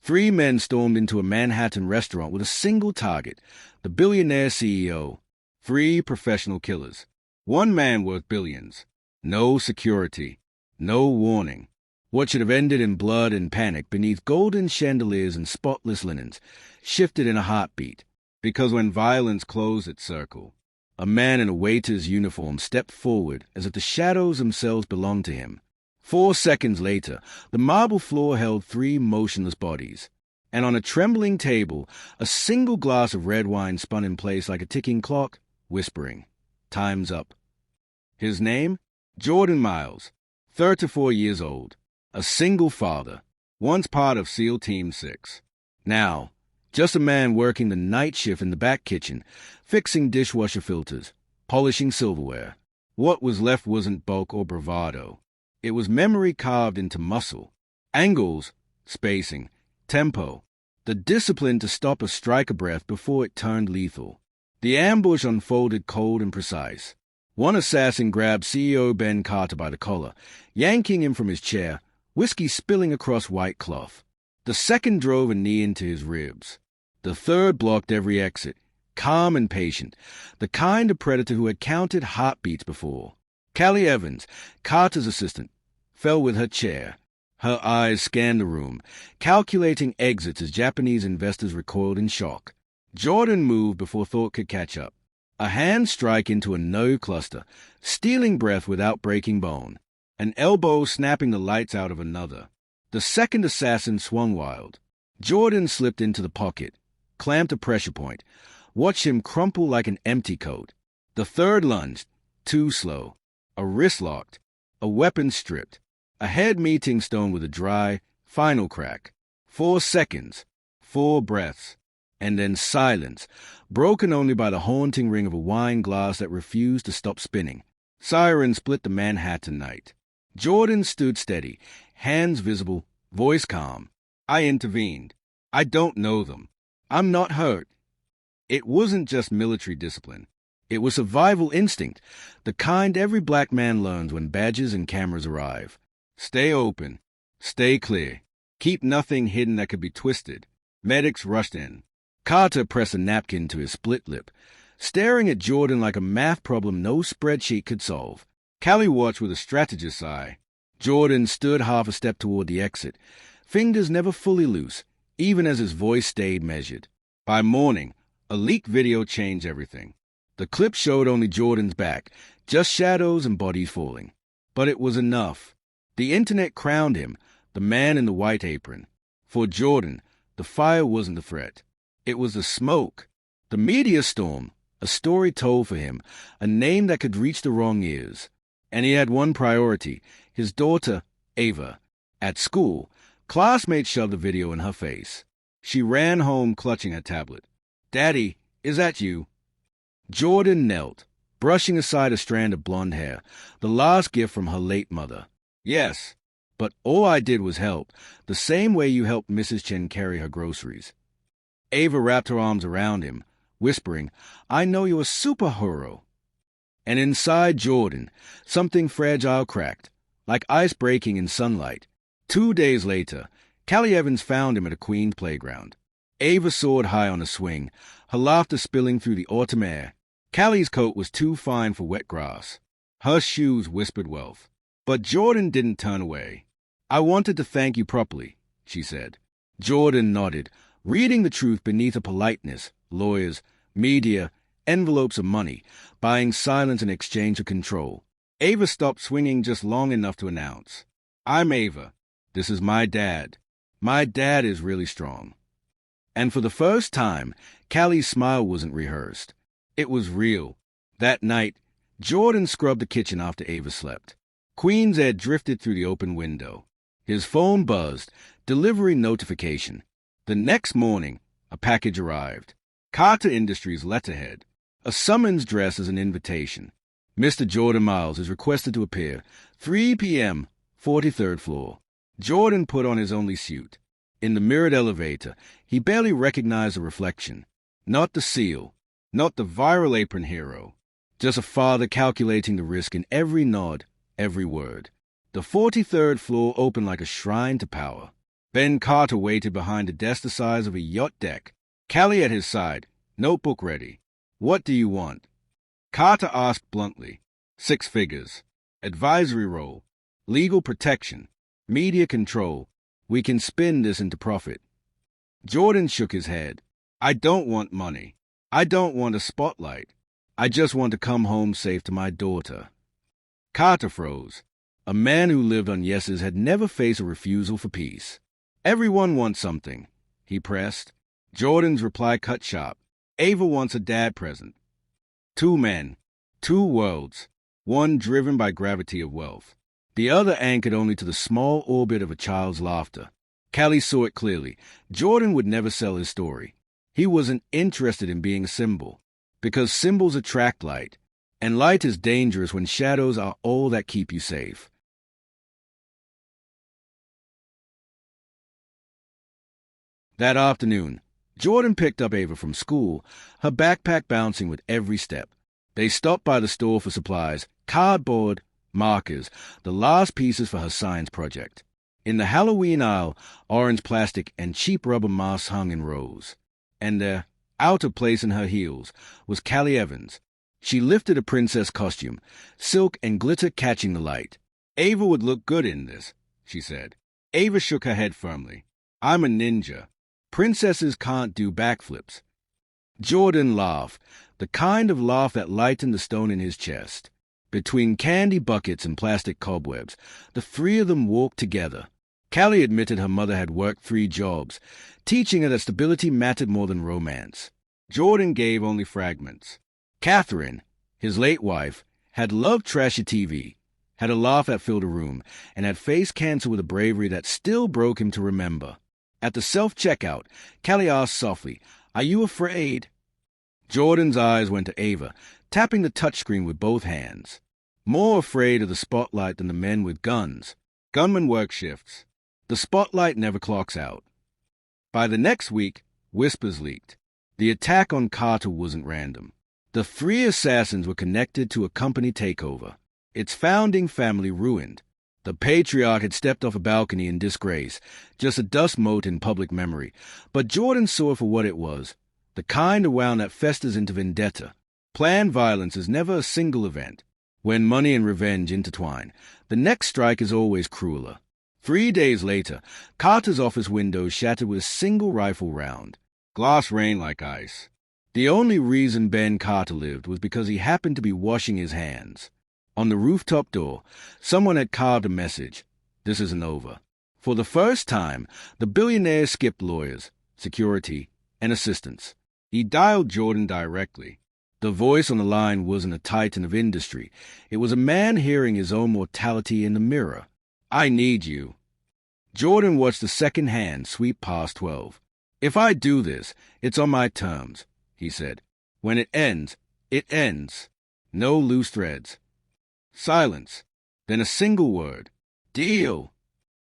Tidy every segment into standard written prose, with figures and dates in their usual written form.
Three men stormed into a Manhattan restaurant with a single target, the billionaire CEO. Three professional killers. One man worth billions. No security. No warning. What should have ended in blood and panic beneath golden chandeliers and spotless linens shifted in a heartbeat, because when violence closed its circle, a man in a waiter's uniform stepped forward as if the shadows themselves belonged to him. 4 seconds later, the marble floor held three motionless bodies, and on a trembling table, a single glass of red wine spun in place like a ticking clock, whispering, "Time's up." His name? Jordan Miles, 34 years old, a single father, once part of SEAL Team 6. Now, just a man working the night shift in the back kitchen, fixing dishwasher filters, polishing silverware. What was left wasn't bulk or bravado. It was memory carved into muscle, angles, spacing, tempo, the discipline to stop a striker breath before it turned lethal. The ambush unfolded cold and precise. One assassin grabbed CEO Ben Carter by the collar, yanking him from his chair, whiskey spilling across white cloth. The second drove a knee into his ribs. The third blocked every exit, calm and patient, the kind of predator who had counted heartbeats before. Callie Evans, Carter's assistant, fell with her chair. Her eyes scanned the room, calculating exits as Japanese investors recoiled in shock. Jordan moved before thought could catch up. A hand strike into a nerve cluster, stealing breath without breaking bone. An elbow snapping the lights out of another. The second assassin swung wild. Jordan slipped into the pocket, clamped a pressure point, watched him crumple like an empty coat. The third lunged, too slow. A wrist locked, a weapon stripped, a head meeting stone with a dry, final crack. 4 seconds, 4 breaths, and then silence, broken only by the haunting ring of a wine glass that refused to stop spinning. Sirens split the Manhattan night. Jordan stood steady, hands visible, voice calm. "I intervened. I don't know them. I'm not hurt." It wasn't just military discipline. It was survival instinct, the kind every black man learns when badges and cameras arrive. Stay open. Stay clear. Keep nothing hidden that could be twisted. Medics rushed in. Carter pressed a napkin to his split lip, staring at Jordan like a math problem no spreadsheet could solve. Callie watched with a strategist's eye. Jordan stood half a step toward the exit, fingers never fully loose, even as his voice stayed measured. By morning, a leaked video changed everything. The clip showed only Jordan's back, just shadows and bodies falling. But it was enough. The internet crowned him, the man in the white apron. For Jordan, the fire wasn't the threat. It was the smoke. The media storm, a story told for him, a name that could reach the wrong ears. And he had one priority, his daughter, Ava. At school, classmates shoved the video in her face. She ran home clutching her tablet. "Daddy, is that you?" Jordan knelt, brushing aside a strand of blonde hair, the last gift from her late mother. "Yes, but all I did was help, the same way you helped Mrs. Chen carry her groceries." Ava wrapped her arms around him, whispering, "I know you're a superhero." And inside Jordan, something fragile cracked, like ice breaking in sunlight. 2 days later, Callie Evans found him at a Queens playground. Ava soared high on a swing, her laughter spilling through the autumn air. Callie's coat was too fine for wet grass. Her shoes whispered wealth. But Jordan didn't turn away. "I wanted to thank you properly," she said. Jordan nodded, reading the truth beneath a politeness, lawyers, media, envelopes of money, buying silence in exchange of control. Ava stopped swinging just long enough to announce, "I'm Ava. This is my dad. My dad is really strong." And for the first time, Callie's smile wasn't rehearsed. It was real. That night, Jordan scrubbed the kitchen after Ava slept. Queen's Ed drifted through the open window. His phone buzzed, delivery notification. The next morning, a package arrived. Carter Industries letterhead. A summons dressed as an invitation. Mr. Jordan Miles is requested to appear. 3 p.m., 43rd floor. Jordan put on his only suit. In the mirrored elevator, he barely recognized the reflection. Not the SEAL, not the viral apron hero. Just a father calculating the risk in every nod, every word. The 43rd floor opened like a shrine to power. Ben Carter waited behind a desk the size of a yacht deck. Callie at his side, notebook ready. "What do you want?" Carter asked bluntly. "6 figures. Advisory role. Legal protection. Media control. We can spin this into profit." Jordan shook his head. "I don't want money. I don't want a spotlight. I just want to come home safe to my daughter." Carter froze. A man who lived on yeses had never faced a refusal for peace. "Everyone wants something," he pressed. Jordan's reply cut sharp. "Ava wants a dad present." 2 men, 2 worlds, one driven by gravity of wealth, the other anchored only to the small orbit of a child's laughter. Callie saw it clearly. Jordan would never sell his story. He wasn't interested in being a symbol, because symbols attract light, and light is dangerous when shadows are all that keep you safe. That afternoon, Jordan picked up Ava from school, her backpack bouncing with every step. They stopped by the store for supplies, cardboard, markers, the last pieces for her science project. In the Halloween aisle, orange plastic and cheap rubber masks hung in rows. And there, out of place in her heels, was Callie Evans. She lifted a princess costume, silk and glitter catching the light. "Ava would look good in this," she said. Ava shook her head firmly. "I'm a ninja. Princesses can't do backflips." Jordan laughed, the kind of laugh that lightened the stone in his chest. Between candy buckets and plastic cobwebs, the 3 of them walked together. Callie admitted her mother had worked 3 jobs, teaching her that stability mattered more than romance. Jordan gave only fragments. Catherine, his late wife, had loved trashy TV, had a laugh that filled a room, and had faced cancer with a bravery that still broke him to remember. At the self-checkout, Callie asked softly, "Are you afraid?" Jordan's eyes went to Ava, tapping the touchscreen with both hands. More afraid of the spotlight than the men with guns. Gunmen work shifts. The spotlight never clocks out. By the next week, whispers leaked. The attack on Carter wasn't random. The 3 assassins were connected to a company takeover. Its founding family ruined. The patriarch had stepped off a balcony in disgrace, just a dust mote in public memory. But Jordan saw it for what it was, the kind of wound that festers into vendetta. Planned violence is never a single event. When money and revenge intertwine, the next strike is always crueler. 3 days later, Carter's office windows shattered with a single rifle round. Glass rained like ice. The only reason Ben Carter lived was because he happened to be washing his hands. On the rooftop door, someone had carved a message. "This isn't over." For the first time, the billionaire skipped lawyers, security, and assistants. He dialed Jordan directly. The voice on the line wasn't a titan of industry. It was a man hearing his own mortality in the mirror. "I need you." Jordan watched the second hand sweep past 12. "If I do this, it's on my terms," he said. "When it ends, it ends. No loose threads." Silence. Then a single word. "Deal."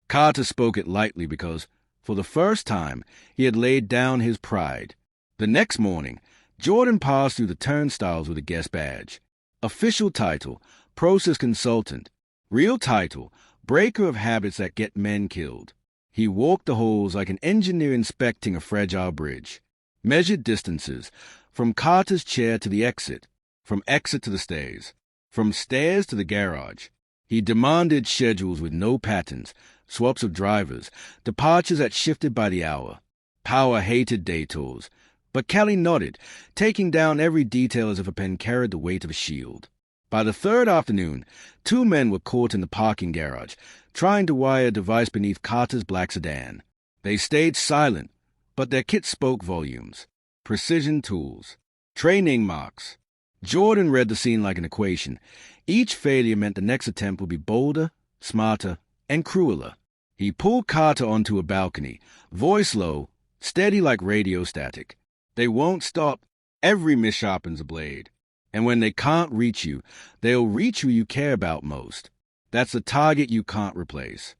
Carter spoke it lightly because, for the first time, he had laid down his pride. The next morning, Jordan passed through the turnstiles with a guest badge. Official title, process consultant. Real title, breaker of habits that get men killed. He walked the halls like an engineer inspecting a fragile bridge. Measured distances, from Carter's chair to the exit, from exit to the stairs, from stairs to the garage. He demanded schedules with no patterns, swaps of drivers, departures that shifted by the hour. Power hated day tours, but Callie nodded, taking down every detail as if a pen carried the weight of a shield. By the 3rd afternoon, 2 men were caught in the parking garage, trying to wire a device beneath Carter's black sedan. They stayed silent, but their kit spoke volumes. Precision tools. Training marks. Jordan read the scene like an equation. Each failure meant the next attempt would be bolder, smarter, and crueler. He pulled Carter onto a balcony, voice low, steady like radio static. "They won't stop. Every miss sharpens a blade. And when they can't reach you, they'll reach who you care about most. That's the target you can't replace."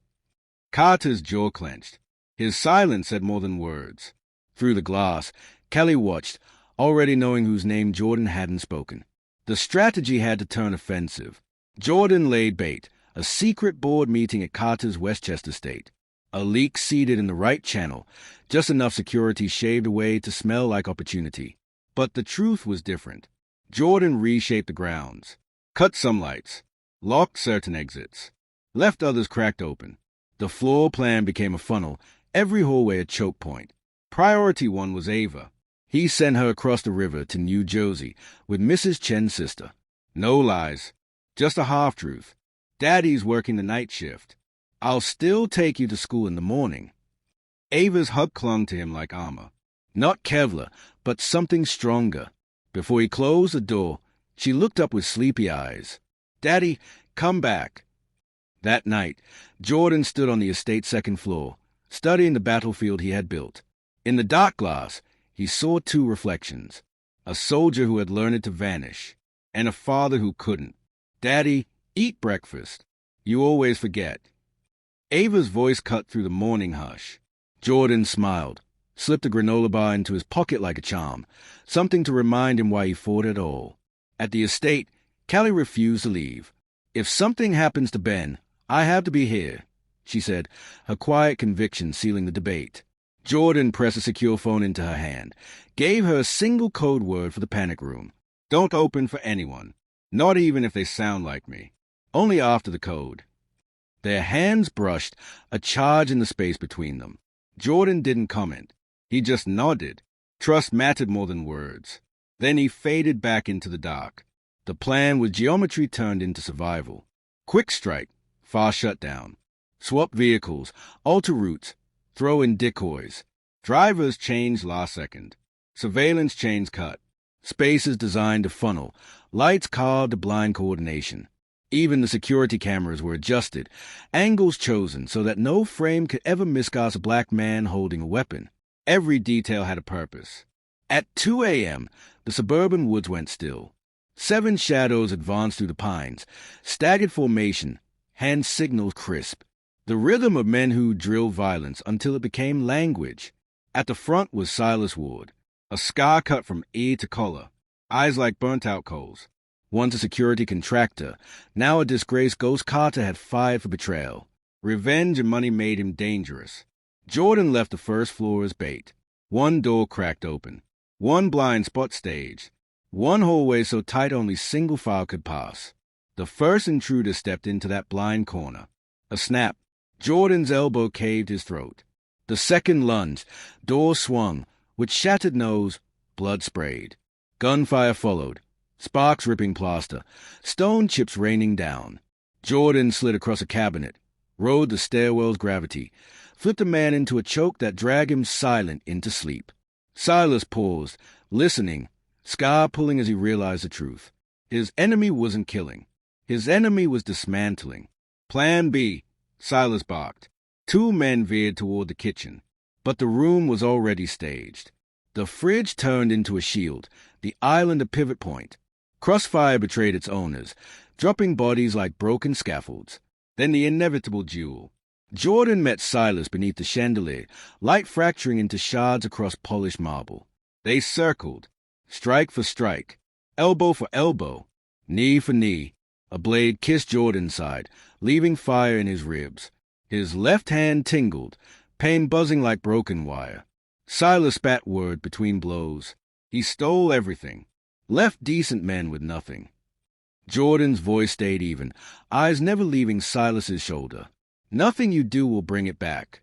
Carter's jaw clenched. His silence said more than words. Through the glass, Callie watched, already knowing whose name Jordan hadn't spoken. The strategy had to turn offensive. Jordan laid bait, a secret board meeting at Carter's Westchester estate. A leak seeded in the right channel, just enough security shaved away to smell like opportunity. But the truth was different. Jordan reshaped the grounds, cut some lights, locked certain exits, left others cracked open. The floor plan became a funnel, every hallway a choke point. Priority one was Ava. He sent her across the river to New Jersey with Mrs. Chen's sister. No lies, just a half-truth. Daddy's working the night shift. I'll still take you to school in the morning. Ava's hug clung to him like armor. Not Kevlar, but something stronger. Before he closed the door, she looked up with sleepy eyes. Daddy, come back. That night, Jordan stood on the estate's second floor, studying the battlefield he had built. In the dark glass, he saw two reflections. A soldier who had learned to vanish, and a father who couldn't. Daddy, eat breakfast. You always forget. Ava's voice cut through the morning hush. Jordan smiled, slipped a granola bar into his pocket like a charm, something to remind him why he fought at all. At the estate, Callie refused to leave. If something happens to Ben, I have to be here, she said, her quiet conviction sealing the debate. Jordan pressed a secure phone into her hand, gave her a single code word for the panic room. Don't open for anyone, not even if they sound like me. Only after the code. Their hands brushed, a charge in the space between them. Jordan didn't comment. He just nodded. Trust mattered more than words. Then he faded back into the dark. The plan was geometry turned into survival. Quick strike, fast shutdown. Swap vehicles, alter routes, throw in decoys. Drivers change last second. Surveillance chains cut. Spaces designed to funnel. Lights carved to blind coordination. Even the security cameras were adjusted, angles chosen so that no frame could ever miscast a black man holding a weapon. Every detail had a purpose. At 2 a.m., the suburban woods went still. 7 shadows advanced through the pines, staggered formation, hand signals crisp. The rhythm of men who drilled violence until it became language. At the front was Silas Ward, a scar cut from ear to collar, eyes like burnt-out coals. Once a security contractor, now a disgraced ghost Carter had fired for betrayal. Revenge and money made him dangerous. Jordan left the first floor as bait. One door cracked open. One blind spot staged. One hallway so tight only single file could pass. The first intruder stepped into that blind corner. A snap. Jordan's elbow caved his throat. The second lunge. Door swung. With shattered nose, blood sprayed. Gunfire followed. Sparks ripping plaster, stone chips raining down. Jordan slid across a cabinet, rode the stairwell's gravity, flipped a man into a choke that dragged him silent into sleep. Silas paused, listening, scar pulling as he realized the truth. His enemy wasn't killing. His enemy was dismantling. Plan B, Silas barked. 2 men veered toward the kitchen, but the room was already staged. The fridge turned into a shield, the island a pivot point. Crossfire betrayed its owners, dropping bodies like broken scaffolds. Then the inevitable duel. Jordan met Silas beneath the chandelier, light fracturing into shards across polished marble. They circled, strike for strike, elbow for elbow, knee for knee. A blade kissed Jordan's side, leaving fire in his ribs. His left hand tingled, pain buzzing like broken wire. Silas spat word between blows. He stole everything. Left decent men with nothing. Jordan's voice stayed even, eyes never leaving Silas's shoulder. Nothing you do will bring it back.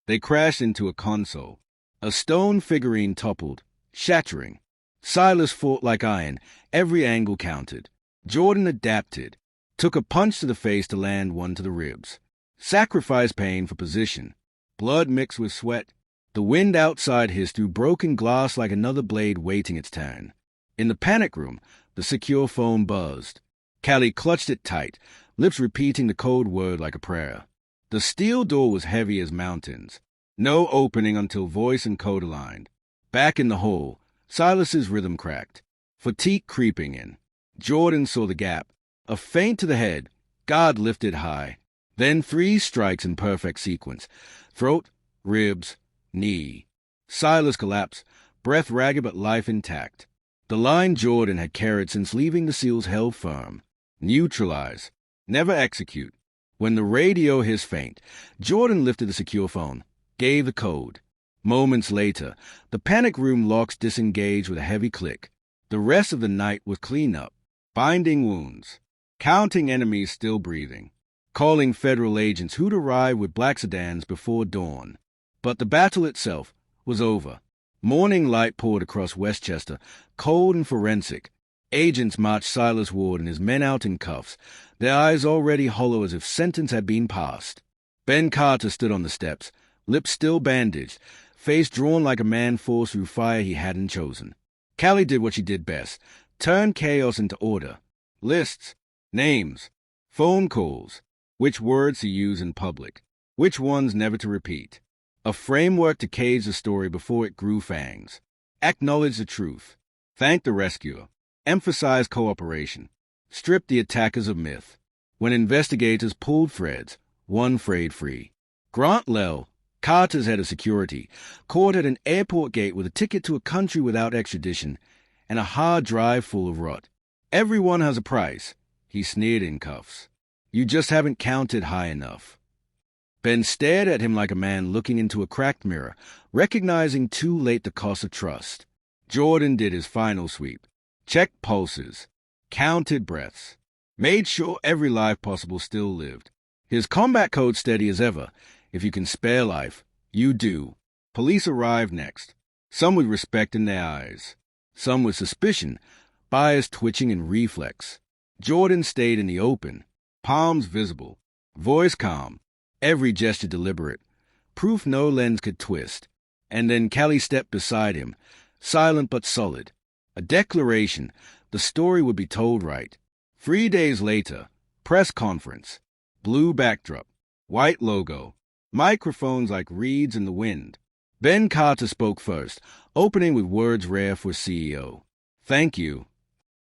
They crashed into a console. A stone figurine toppled, shattering. Silas fought like iron, every angle counted. Jordan adapted, took a punch to the face to land one to the ribs. Sacrificed pain for position. Blood mixed with sweat. The wind outside hissed through broken glass like another blade waiting its turn. In the panic room, the secure phone buzzed. Callie clutched it tight, lips repeating the code word like a prayer. The steel door was heavy as mountains. No opening until voice and code aligned. Back in the hole, Silas's rhythm cracked. Fatigue creeping in. Jordan saw the gap. A feint to the head. Guard lifted high. Then 3 strikes in perfect sequence. Throat, ribs, knee. Silas collapsed, breath ragged but life intact. The line Jordan had carried since leaving the SEALs held firm. Neutralize. Never execute. When the radio hissed faint, Jordan lifted the secure phone, gave the code. Moments later, the panic room locks disengaged with a heavy click. The rest of the night was cleanup, binding wounds, counting enemies still breathing, calling federal agents who'd arrive with black sedans before dawn. But the battle itself was over. Morning light poured across Westchester, cold and forensic. Agents marched Silas Ward and his men out in cuffs, their eyes already hollow as if sentence had been passed. Ben Carter stood on the steps, lips still bandaged, face drawn like a man forced through fire he hadn't chosen. Callie did what she did best, turned chaos into order. Lists, names, phone calls, which words to use in public, which ones never to repeat. A framework to cage the story before it grew fangs. Acknowledge the truth. Thank the rescuer. Emphasize cooperation. Strip the attackers of myth. When investigators pulled threads, one frayed free. Grant Lell, Carter's head of security, caught at an airport gate with a ticket to a country without extradition and a hard drive full of rot. Everyone has a price, he sneered in cuffs. You just haven't counted high enough. Ben stared at him like a man looking into a cracked mirror, recognizing too late the cost of trust. Jordan did his final sweep. Checked pulses, counted breaths, made sure every life possible still lived. His combat code steady as ever. If you can spare life, you do. Police arrived next, some with respect in their eyes, some with suspicion, bias twitching in reflex. Jordan stayed in the open, palms visible, voice calm, every gesture deliberate, proof no lens could twist. And then Callie stepped beside him, silent but solid. A declaration, the story would be told right. 3 days later, press conference, blue backdrop, white logo, microphones like reeds in the wind. Ben Carter spoke first, opening with words rare for CEO. Thank you.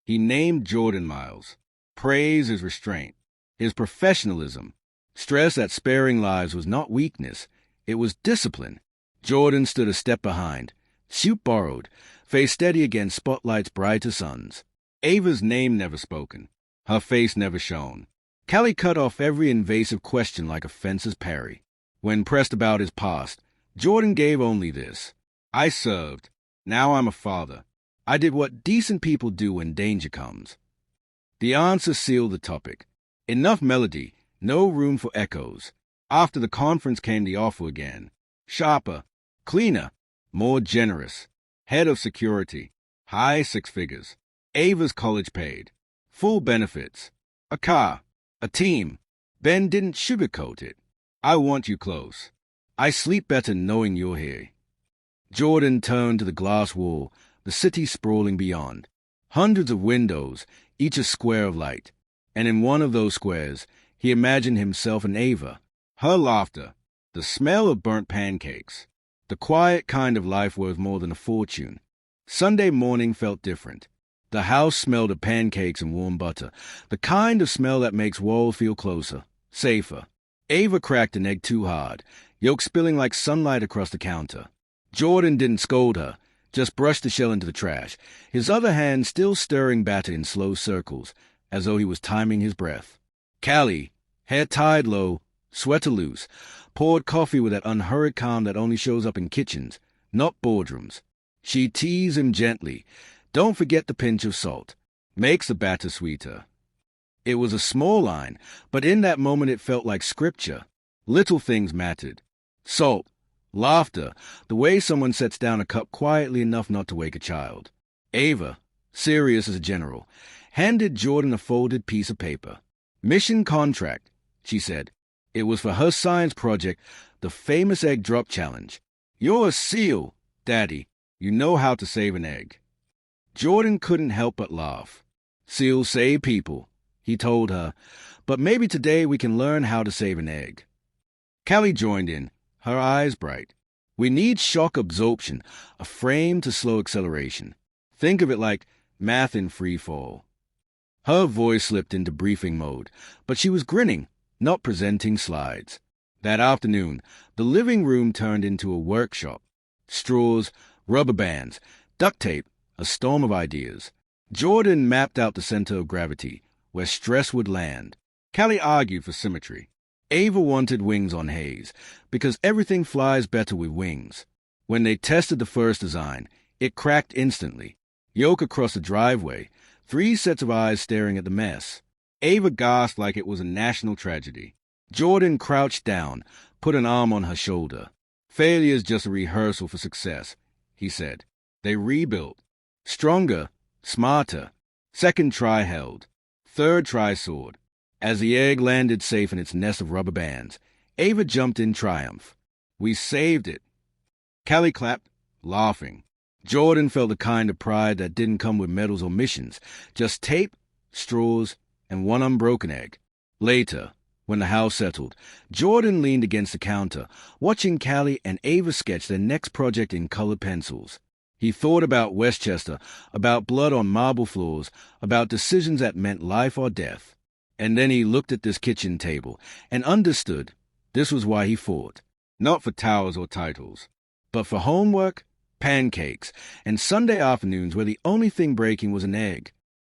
He named Jordan Miles. Praise his restraint, his professionalism. Stress that sparing lives was not weakness, it was discipline. Jordan stood a step behind, suit borrowed, face steady against spotlight's brighter suns. Ava's name never spoken, her face never shown. Callie cut off every invasive question like a fencer's parry. When pressed about his past, Jordan gave only this. I served. Now I'm a father. I did what decent people do when danger comes. The answer sealed the topic. Enough melody, no room for echoes. After the conference came the offer again. Sharper, cleaner, more generous. Head of security, high 6 figures. Ava's college paid. Full benefits. A car, a team. Ben didn't sugarcoat it. I want you close. I sleep better knowing you're here. Jordan turned to the glass wall, the city sprawling beyond. Hundreds of windows, each a square of light. And in one of those squares, he imagined himself and Ava. Her laughter, the smell of burnt pancakes. The quiet kind of life worth more than a fortune. Sunday morning felt different. The house smelled of pancakes and warm butter, the kind of smell that makes walls feel closer, safer. Ava cracked an egg too hard, yolk spilling like sunlight across the counter. Jordan didn't scold her, just brushed the shell into the trash, his other hand still stirring batter in slow circles, as though he was timing his breath. Callie, hair tied low, sweater loose, poured coffee with that unhurried calm that only shows up in kitchens, not boardrooms. She teased him gently. Don't forget the pinch of salt. Makes the batter sweeter. It was a small line, but in that moment it felt like scripture. Little things mattered. Salt, laughter, the way someone sets down a cup quietly enough not to wake a child. Ava, serious as a general, handed Jordan a folded piece of paper. Mission contract, she said. It was for her science project, the famous egg drop challenge. You're a SEAL, Daddy. You know how to save an egg. Jordan couldn't help but laugh. SEALs save people, he told her, but maybe today we can learn how to save an egg. Callie joined in, her eyes bright. We need shock absorption, a frame to slow acceleration. Think of it like math in free fall. Her voice slipped into briefing mode, but she was grinning, not presenting slides. That afternoon, the living room turned into a workshop. Straws, rubber bands, duct tape, a storm of ideas. Jordan mapped out the center of gravity, where stress would land. Callie argued for symmetry. Ava wanted wings on Hayes, because everything flies better with wings. When they tested the first design, it cracked instantly. Yoke across the driveway, 3 sets of eyes staring at the mess. Ava gasped like it was a national tragedy. Jordan crouched down, put an arm on her shoulder. Failure's just a rehearsal for success, he said. They rebuilt. Stronger, smarter. Second try held. Third try soared. As the egg landed safe in its nest of rubber bands, Ava jumped in triumph. We saved it. Callie clapped, laughing. Jordan felt the kind of pride that didn't come with medals or missions, just tape, straws, and one unbroken egg. Later, when the house settled, Jordan leaned against the counter, watching Callie and Ava sketch their next project in colored pencils. He thought about Westchester, about blood on marble floors, about decisions that meant life or death. And then he looked at this kitchen table and understood this was why he fought. Not for towers or titles, but for homework, pancakes, and Sunday afternoons where the only thing breaking was an egg.